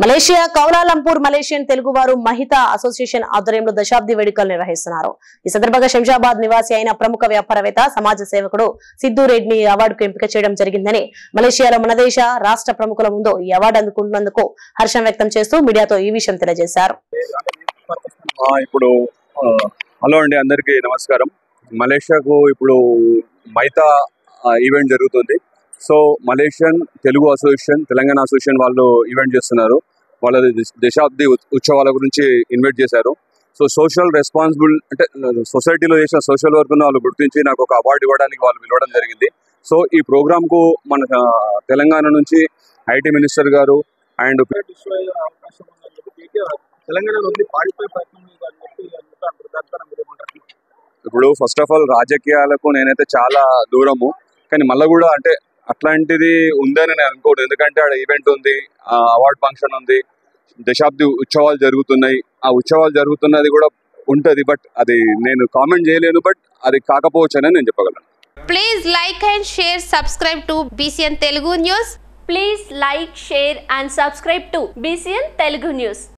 Malaysia Kuala Lumpur Malaysian తెలుగువారు Mahitha association ఆధ్వర్యంలో దశాబ్ది వేడుకలు నిర్వహిస్తున్నారు. ఈ సందర్భంగా శంషాబాద్ నివాసి అయిన ప్రముఖ వ్యాపారవేత్త సమాజ సేవకుడు సిద్దు రెడ్డిని అవార్డుకు ఎంపిక చేయడం జరిగిందని, మలేషియాలో మన దేశ రాష్ట్ర ప్రముఖుల ముందు ఈ అవార్డు అందుకుంటున్నందుకు హర్షం వ్యక్తం చేస్తూ మీడియాతో ఈ విషయం తెలియజేశారు. ఇప్పుడు హలో అండి, అందరికీ నమస్కారం. మలేషియాకు ఇప్పుడు మైతా ఈవెంట్ జరుగుతుంది. So Malaysian Telugu association, Telangana association వాళ్ళు ఈవెంట్ చేస్తున్నారు. వాళ్ళ దశాబ్ది ఉత్సవాల గురించి ఇన్వైట్ చేశారు. సో సోషల్ రెస్పాన్సిబుల్ అంటే సొసైటీలో చేసిన సోషల్ వర్క్ను వాళ్ళు గుర్తించి నాకు ఒక అవార్డు ఇవ్వడానికి వాళ్ళు పిలవడం జరిగింది. సో ఈ ప్రోగ్రామ్కు మన తెలంగాణ నుంచి ఐటీ మినిస్టర్ గారు అండ్ ఇప్పుడు ఫస్ట్ ఆఫ్ ఆల్ రాజకీయాలకు నేనైతే చాలా దూరము, కానీ మళ్ళీ కూడా అంటే అట్లాంటిది ఉందని నేను అనుకోవడం. ఎందుకంటే ఆడ ఈవెంట్ ఉంది, అవార్డ్ ఫంక్షన్ ఉంది, దశాబ్ది ఉత్సవాలు జరుగుతున్నాయి. ఆ ఉత్సవాలు జరుగుతున్నది కూడా ఉంటుంది, బట్ అది నేను కామెంట్ చేయలేను. బట్ అది కాకపోవచ్చు అని నేను చెప్పగలను. Please like and share, subscribe to BCN Telugu News. Please like, share and subscribe to BCN Telugu News.